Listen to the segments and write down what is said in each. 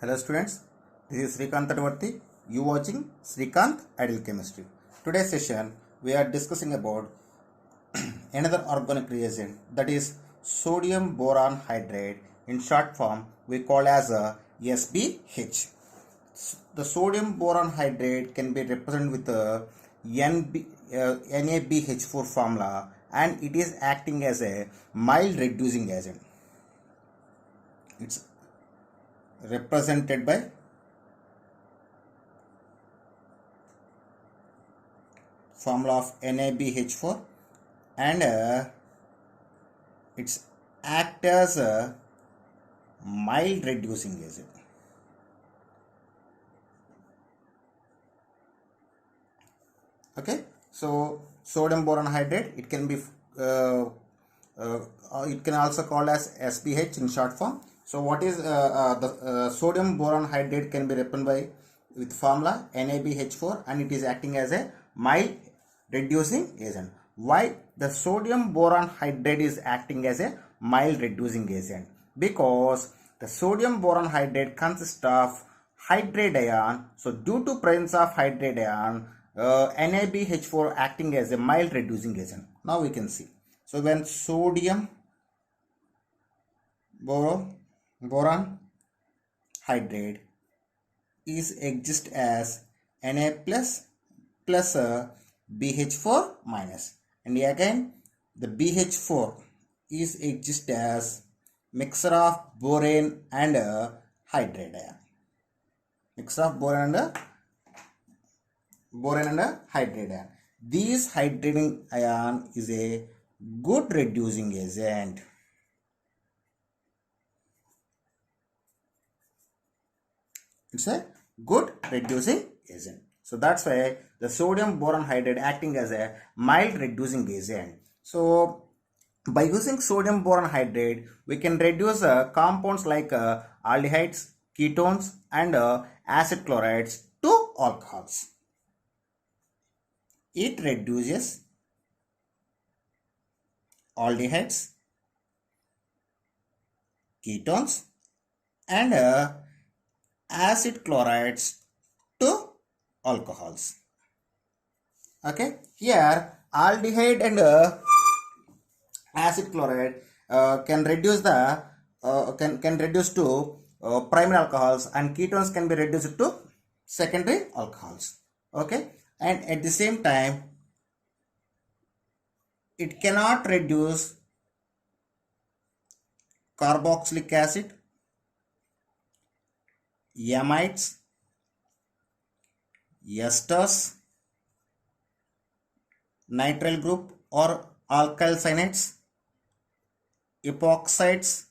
Hello students, this is Srikanth Tadvarti. You watching Srikanth Ideal Chemistry. Today's session we are discussing about another organic reagent, that is sodium boron hydrate. In short form we call as a SBH. The sodium boron hydrate can be represented with a NaBH4 formula, and it is acting as a mild reducing agent. It's represented by formula of NaBH4, and it's act as a mild reducing agent. Okay, so sodium boron hydrate, it can be it can also called as SBH in short form. So what is the sodium boron hydrate can be represented by with formula NaBH4, and it is acting as a mild reducing agent. Why the sodium boron hydrate is acting as a mild reducing agent? Because the sodium boron hydrate consists of hydrate ion. So due to presence of hydrate ion, NaBH4 acting as a mild reducing agent. Now we can see. So when sodium boron hydrate is exist as Na plus BH4 minus, and again the BH4 is exist as mixture of boron and hydrate ion. Mixture of boron and hydrate ion. This hydrating ion is a good reducing agent. It's a good reducing agent. So that's why the sodium boron hydrate acting as a mild reducing agent. So by using sodium boron hydrate, we can reduce compounds like aldehydes, ketones, and acid chlorides to alcohols. It reduces aldehydes, ketones, and acid chlorides to alcohols. Okay, here aldehyde and acid chloride can reduce the can reduce to primary alcohols, and ketones can be reduced to secondary alcohols. Okay, and at the same time it cannot reduce carboxylic acid, amides, esters, nitrile group or alkyl cyanides, epoxides,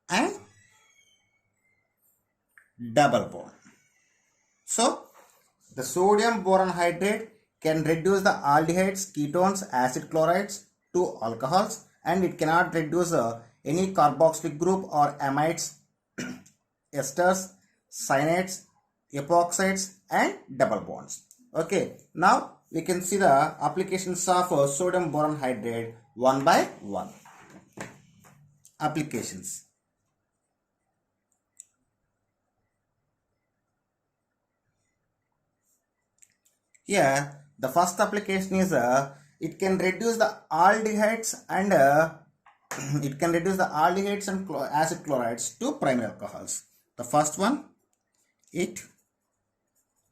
and double bond. So the sodium boron hydrate can reduce the aldehydes, ketones, acid chlorides to alcohols, and it cannot reduce any carboxylic group or amides, esters, cyanides, epoxides, and double bonds. Okay, now we can see the applications of sodium boron hydrate one by one. Applications. Here the first application is it can reduce the aldehydes and it can reduce the aldehydes and acid chlorides to primary alcohols. The first one, it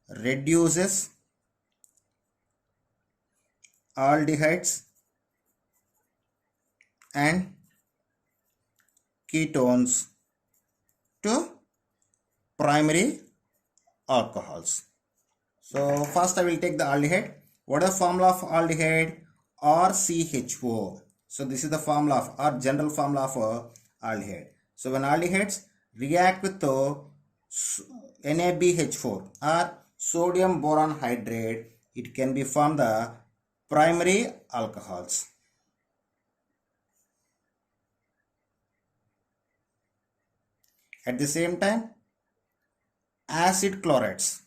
reduces aldehydes and ketones to primary alcohols. So first I will take the aldehyde. What is the formula of aldehyde? RCHO. So this is the formula of, or general formula of aldehyde. So when aldehydes react with NaBH4 or sodium boron hydrate, it can be formed the primary alcohols. At the same time, acid chlorides.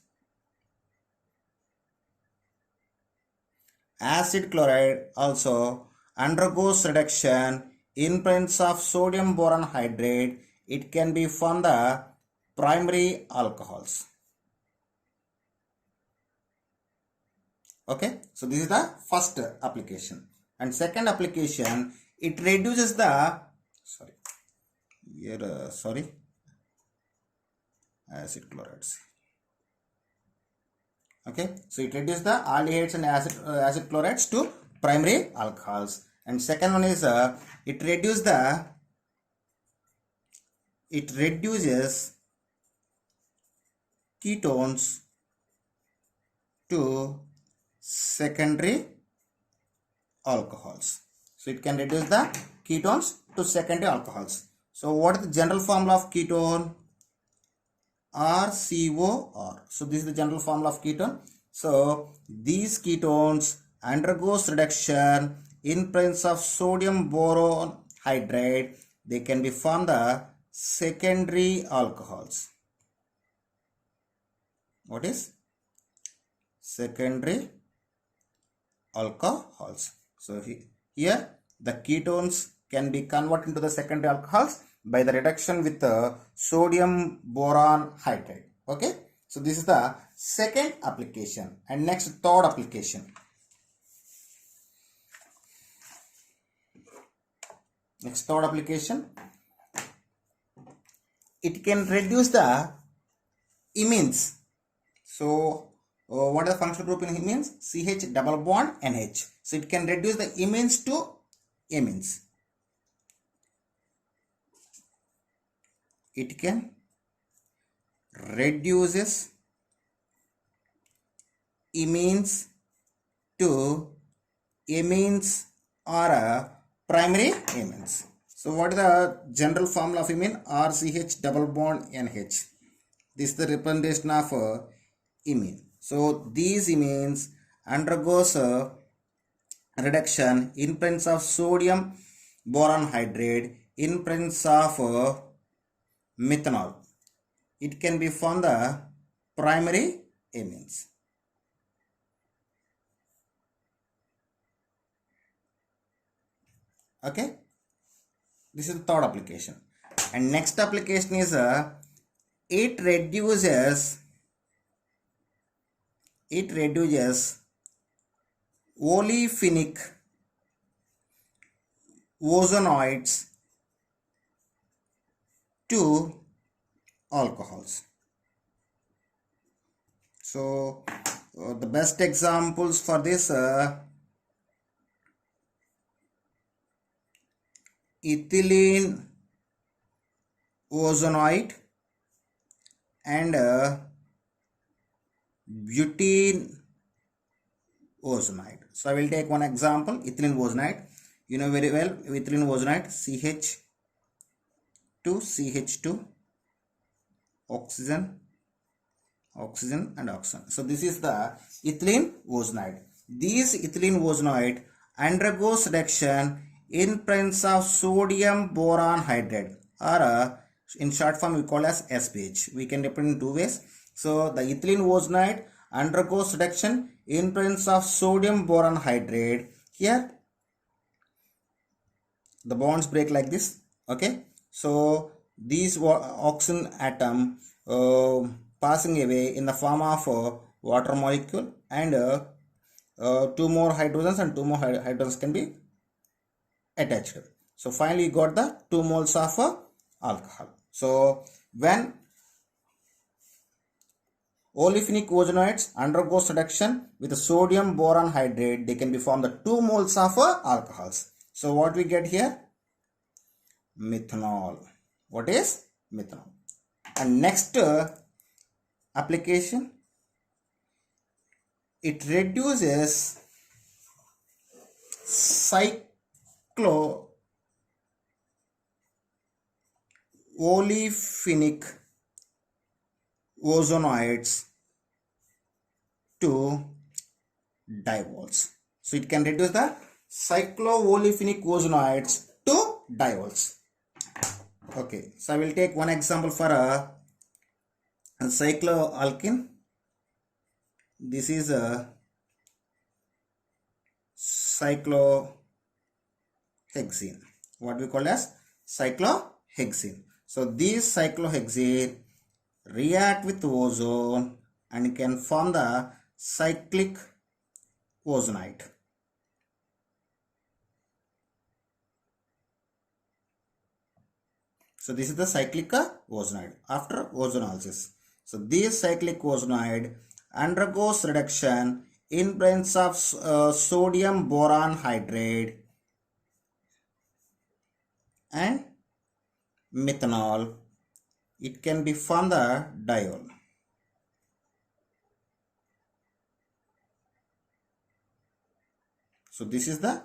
Acid chloride also undergoes reduction in presence of sodium boron hydrate it can be from the primary alcohols. Okay, so this is the first application. And second application, it reduces the acid chlorides. Okay, so it reduces the aldehydes and acid chlorides to primary alcohols. And second one is it reduces ketones to secondary alcohols. So it can reduce the ketones to secondary alcohols. So what is the general formula of ketone? RCOR. So this is the general formula of ketone. So these ketones undergoes reduction in presence of sodium boron hydrate. They can be from the secondary alcohols. What is secondary alcohols? So here the ketones can be converted into the secondary alcohols by the reduction with sodium boron hydrate. Okay, so this is the second application. And next, third application. It can reduce the imines. So what is the functional group in imines? CH double bond NH. So it can reduce the imines to amines. It can reduces imines to amines or primary amines. So what is the general formula of imine? RCH double bond NH. This is the representation of imine. So these imines undergoes reduction in presence of sodium boron hydrate, in presence of methanol. It can be from the primary amines. Okay, this is the third application. And next application is it reduces olefinic ozonoids to alcohols. So the best examples for this ethylene ozonoid and butene ozonoid. So I will take one example, ethylene ozonoid. You know very well ethylene ozonoid, CH2 oxygen and oxygen. So this is the ethylene ozonoid. This ethylene ozonoid undergoes reduction in presence of sodium boron hydrate, or in short form we call as SPH. We can represent in two ways. So the ethylene ozonoid undergoes reduction in presence of sodium boron hydrate. Here the bonds break like this. Okay, so these oxygen atom passing away in the form of water molecule, and two more hydrogens and two more hydrogens can be attached. So finally you got the 2 moles of alcohol. So when olefinic ozonoids undergoes reduction with sodium boron hydrate, they can be formed the 2 moles of alcohols. So what we get here? Methanol. What is methanol? And next application, it reduces cycloolefinic ozonoids to diols. So it can reduce the cycloolefinic ozonoids to diols. Okay, so I will take one example for a cycloalkene. This is a cyclohexene. What we call as cyclohexene. So these cyclohexene react with ozone and can form the cyclic ozonide. So this is the cyclic ozonide after ozonolysis. So this cyclic ozonide undergoes reduction in presence of sodium boron hydrate and methanol. It can be formed the diol. So this is the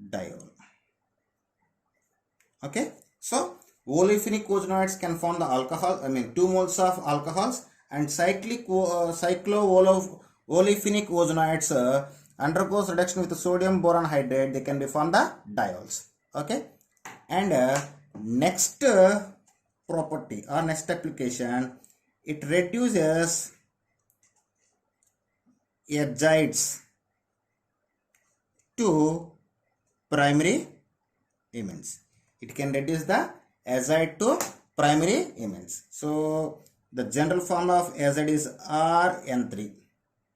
diol. Okay. So olefinic ozonides can form the alcohol. 2 moles of alcohols, and cyclo-olefinic ozonides undergoes reduction with sodium boron hydrate. They can be formed the diols. Okay. And next property or next application, it reduces azides to primary amines. It can reduce the azide to primary amines. So the general formula of azide is RN3.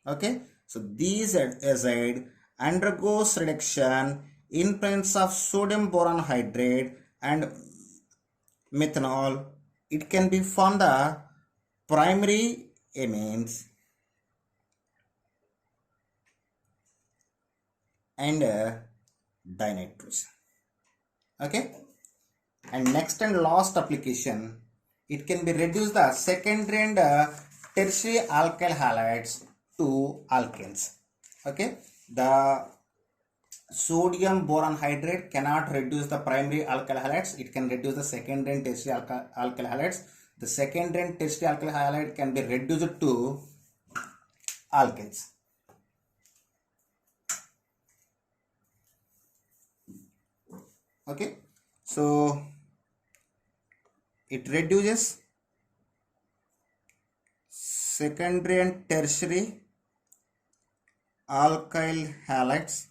Okay. So these azide undergoes reduction in presence of sodium boron hydrate and methanol. It can be formed the primary amines and dinitrose. Okay. And next and last application, it can be reduce the secondary and tertiary alkyl halides to alkanes. Okay. The sodium boron hydrate cannot reduce the primary alkyl halides. It can reduce the secondary and tertiary alkyl halides. The secondary and tertiary alkyl halide can be reduced to alkanes. Okay. So it reduces secondary and tertiary alkyl halides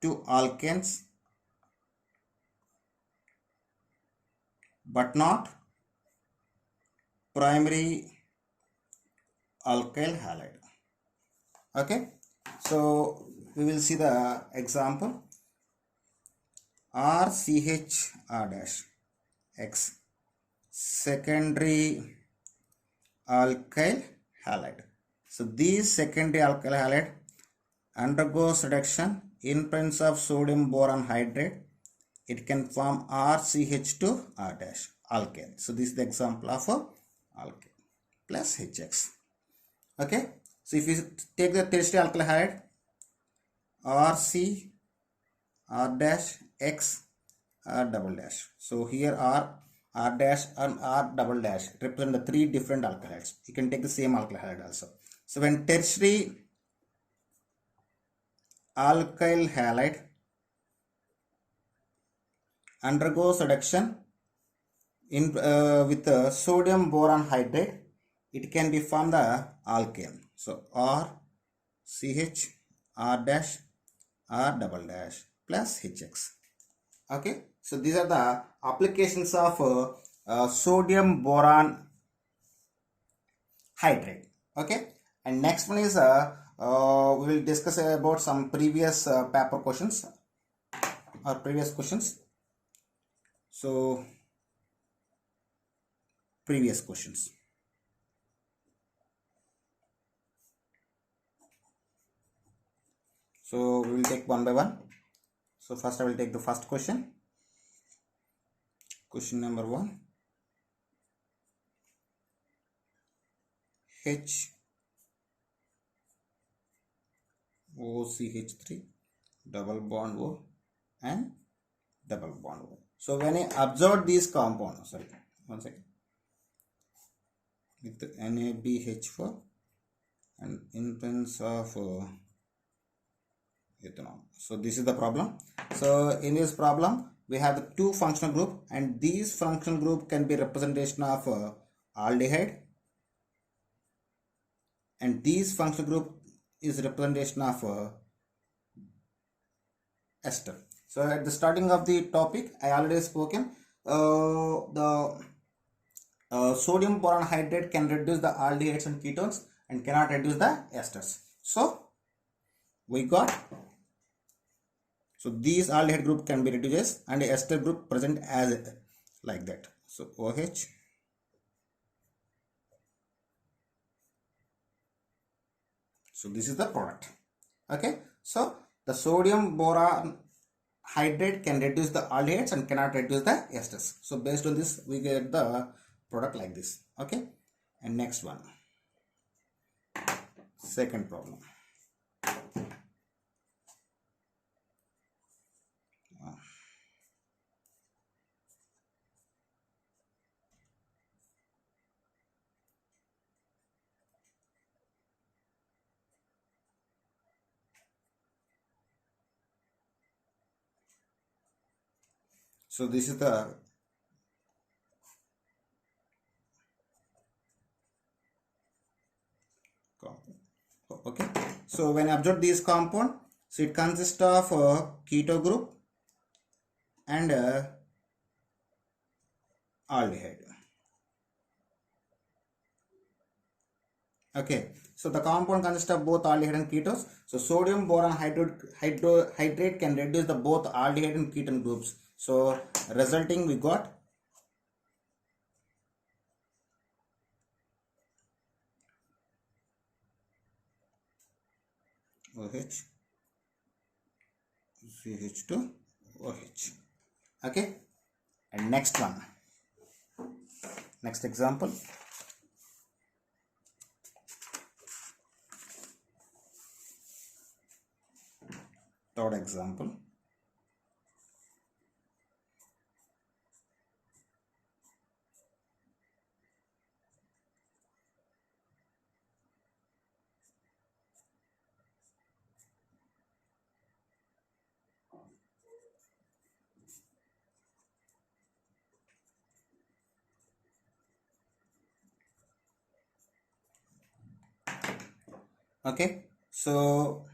to alkanes, but not primary alkyl halide. Okay. So we will see the example. RCHR dash X secondary alkyl halide. So these secondary alkyl halide undergoes reduction in presence of sodium boron hydrate. It can form RCH2R dash alkane. So this is the example of a alkane plus HX. Okay. So if you take the tertiary alkyl halide RC R dash X R double dash. So here R dash and R double dash represent the 3 different alkylides. You can take the same alkyl halide also. So when tertiary alkyl halide undergoes reduction in with sodium boron hydrate, it can be formed the alkane. So R CH R dash R double dash plus HX. Okay. So these are the applications of sodium boron hydrate. Okay. And next one is we will discuss about some previous paper questions or previous questions. So previous questions. So we will take one by one. So first I will take the first question. Question number 1. HOCH3 double bond O and double bond O. So when I observe these compounds, sorry, one second, with NaBH4 and in presence of ethanol. So this is the problem. So in this problem we have the 2 functional group, and these functional group can be representation of aldehyde, and these functional group is representation of ester. So So at the starting of the topic, I already spoken the sodium boron hydrate can reduce the aldehydes and ketones and cannot reduce the esters. So we got, so these aldehyde group can be reduced and the ester group present as like that. So OH. So this is the product. Okay. So the sodium boron hydrate can reduce the aldehydes and cannot reduce the esters. So based on this, we get the product like this. Okay. And next one, second problem. So this is the compound. Okay. So when observe this compound, so it consists of a keto group and aldehyde. Okay. So the compound consists of both aldehyde and ketones. So sodium boron hydrate can reduce the both aldehyde and ketone groups. So resulting we got OH, CH2, OH. Okay. And next one, next example. Third example. Okay. So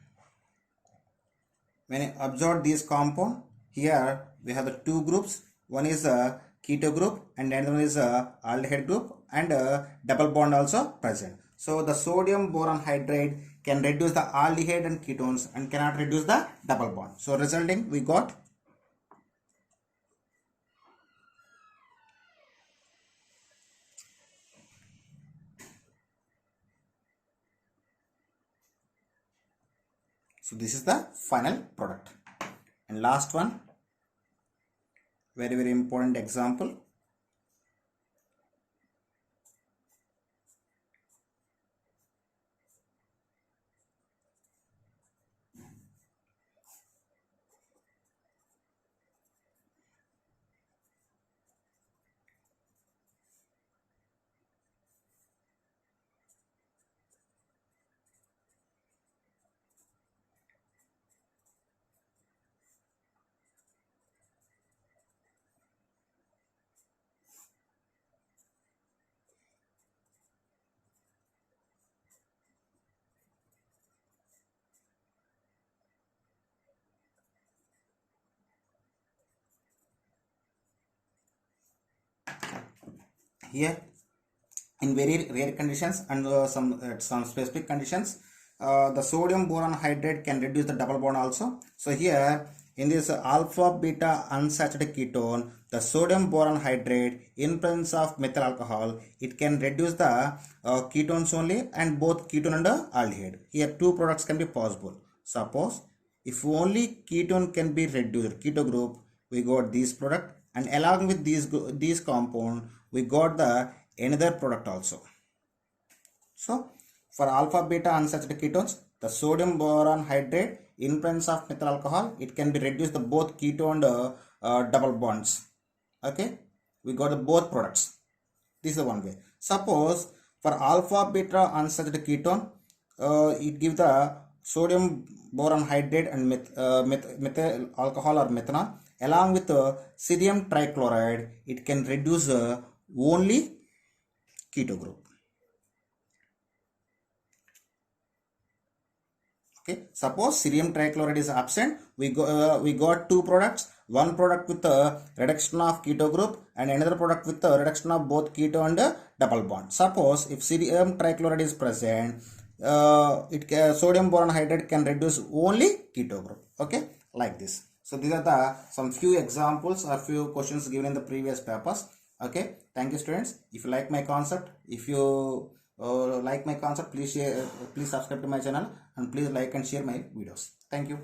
when I observe this compound, here we have the two groups. One is a keto group and the other one is a aldehyde group and a double bond also present. So the sodium boron hydrate can reduce the aldehyde and ketones and cannot reduce the double bond. So resulting we got so this is the final product. And last one, very important example. Here in very rare conditions and some specific conditions, the sodium boron hydrate can reduce the double bond also. So here in this alpha beta unsaturated ketone, the sodium boron hydrate in presence of methyl alcohol, it can reduce the ketones only and both ketone and aldehyde. Here two products can be possible. Suppose if only ketone can be reduced, keto group, we got this product, and along with these compound we got the another product also. So for alpha beta unsaturated ketones, the sodium boron hydrate in presence of methyl alcohol, it can be reduced the both keto and double bonds. Okay, we got the both products. This is the one way. Suppose for alpha beta unsaturated ketone, it gives the sodium boron hydrate and methyl alcohol or methanol along with cerium trichloride. It can reduce only keto group. Okay, suppose cerium trichloride is absent, we got two products, one product with a reduction of keto group and another product with a reduction of both keto and double bond. Suppose if cerium trichloride is present, sodium boron hydride can reduce only keto group. Okay, like this. So these are the some few examples or few questions given in the previous papers. Okay, thank you students. If you like my concept, if you like my concept, please share, please subscribe to my channel, and please like and share my videos. Thank you.